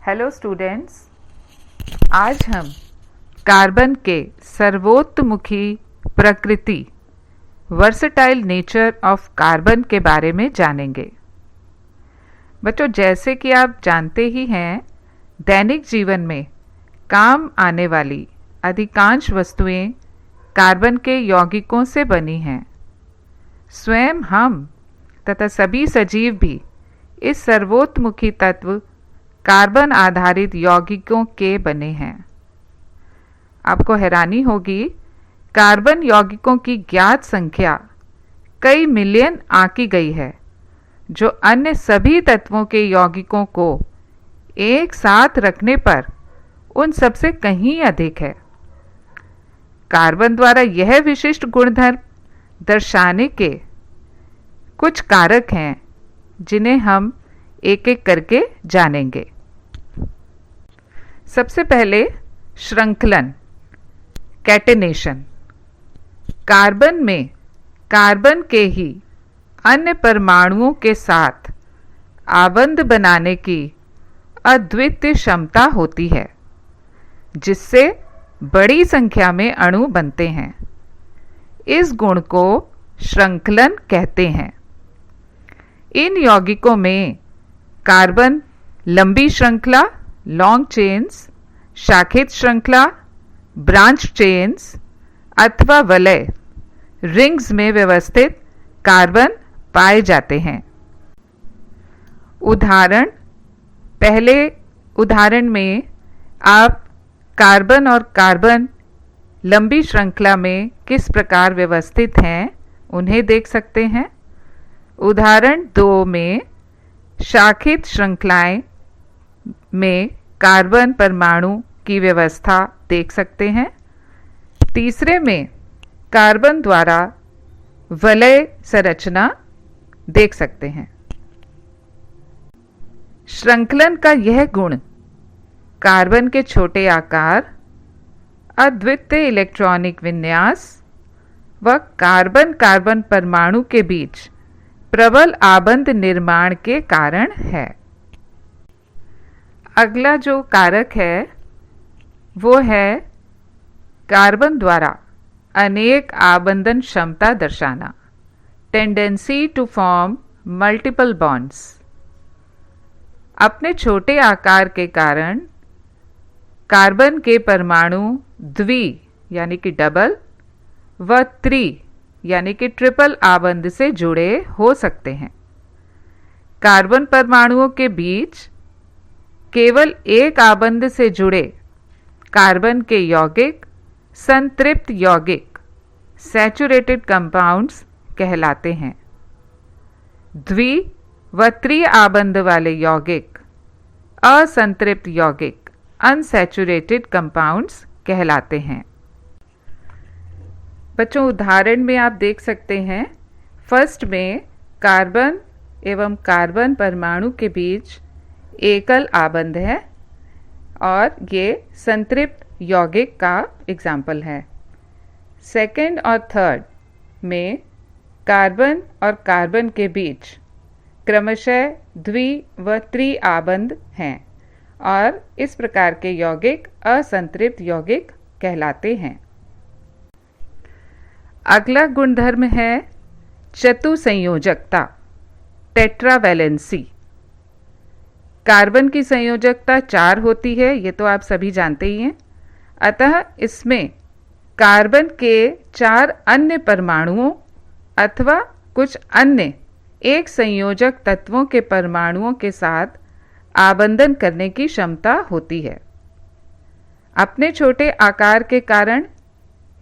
Hello students, आज हम carbon के सर्वोत्तमुखी प्रकृति वर्सेटाइल नेचर ऑफ कार्बन के बारे में जानेंगे। बच्चों, जैसे कि आप जानते ही हैं, दैनिक जीवन में काम आने वाली अधिकांश वस्तुएं कार्बन के यौगिकों से बनी हैं। स्वयं हम तथा सभी सजीव भी इस सर्वोत्तमुखी तत्व कार्बन आधारित यौगिकों के बने हैं। आपको हैरानी होगी, कार्बन यौगिकों की ज्ञात संख्या कई मिलियन आंकी गई है, जो अन्य सभी तत्वों के यौगिकों को एक साथ रखने पर उन सबसे कहीं अधिक है। कार्बन द्वारा यह विशिष्ट गुणधर्म दर्शाने के कुछ कारक हैं, जिन्हें हम एक एक करके जानेंगे। सबसे पहले श्रृंखलन, कैटेनेशन। कार्बन में कार्बन के ही अन्य परमाणुओं के साथ आबंध बनाने की अद्वितीय क्षमता होती है, जिससे बड़ी संख्या में अणु बनते हैं। इस गुण को श्रृंखलन कहते हैं। इन यौगिकों में कार्बन लंबी श्रृंखला, लॉन्ग चेन्स, शाखित श्रृंखला, ब्रांच चेन्स अथवा वलय, रिंग्स में व्यवस्थित कार्बन पाए जाते हैं। पहले उदाहरण में आप कार्बन और कार्बन लंबी श्रृंखला में किस प्रकार व्यवस्थित हैं, उन्हें देख सकते हैं। उदाहरण 2 में शाखित श्रृंखलाएं में कार्बन परमाणु की व्यवस्था देख सकते हैं। तीसरे में कार्बन द्वारा वलय संरचना देख सकते हैं। श्रृंखलन का यह गुण कार्बन के छोटे आकार, अद्वितीय इलेक्ट्रॉनिक विन्यास व कार्बन कार्बन परमाणु के बीच प्रबल आबंध निर्माण के कारण है। अगला जो कारक है वो है कार्बन द्वारा अनेक आबंधन क्षमता दर्शाना, tendency to form multiple bonds. अपने छोटे आकार के कारण कार्बन के परमाणु द्वि यानी कि डबल व त्रि यानी कि ट्रिपल आबंध से जुड़े हो सकते हैं। कार्बन परमाणुओं के बीच केवल एक आबंध से जुड़े कार्बन के यौगिक संतृप्त यौगिक, सैचुरेटेड कंपाउंड्स कहलाते हैं। द्वि व त्रि आबंध वाले यौगिक असंतृप्त यौगिक, अनसैचुरेटेड कंपाउंड्स कहलाते हैं। बच्चों, उदाहरण में आप देख सकते हैं, फर्स्ट में कार्बन एवं कार्बन परमाणु के बीच एकल आबंध है और ये संतृप्त यौगिक का एग्जाम्पल है। सेकंड और थर्ड में कार्बन और कार्बन के बीच क्रमशः द्वि व त्रि आबंध हैं और इस प्रकार के यौगिक असंतृप्त यौगिक कहलाते हैं। अगला गुणधर्म है चतुसंयोजकता, टेट्रावैलेंसी। कार्बन की संयोजकता 4 होती है, ये तो आप सभी जानते ही हैं। अतः इसमें कार्बन के 4 अन्य परमाणुओं अथवा कुछ अन्य एक संयोजक तत्वों के परमाणुओं के साथ आबंधन करने की क्षमता होती है। अपने छोटे आकार के कारण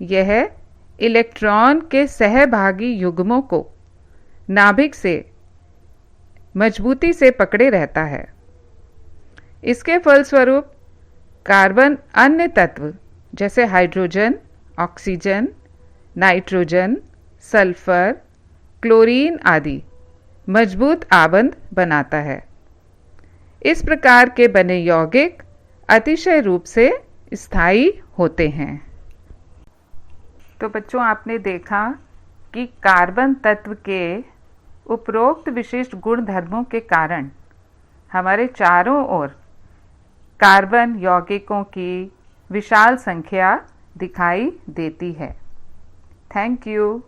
यह इलेक्ट्रॉन के सहभागी युग्मों को नाभिक से मजबूती से पकड़े रहता है। इसके फलस्वरूप कार्बन अन्य तत्व जैसे hydrogen, oxygen, nitrogen, sulphur, chlorine आदि मजबूत आबंध बनाता है। इस प्रकार के बने यौगिक अतिशय रूप से स्थायी होते हैं। तो बच्चों, आपने देखा कि कार्बन तत्व के उपरोक्त विशिष्ट गुण धर्मों के कारण हमारे चारों ओर कार्बन यौगिकों की विशाल संख्या दिखाई देती है। Thank you.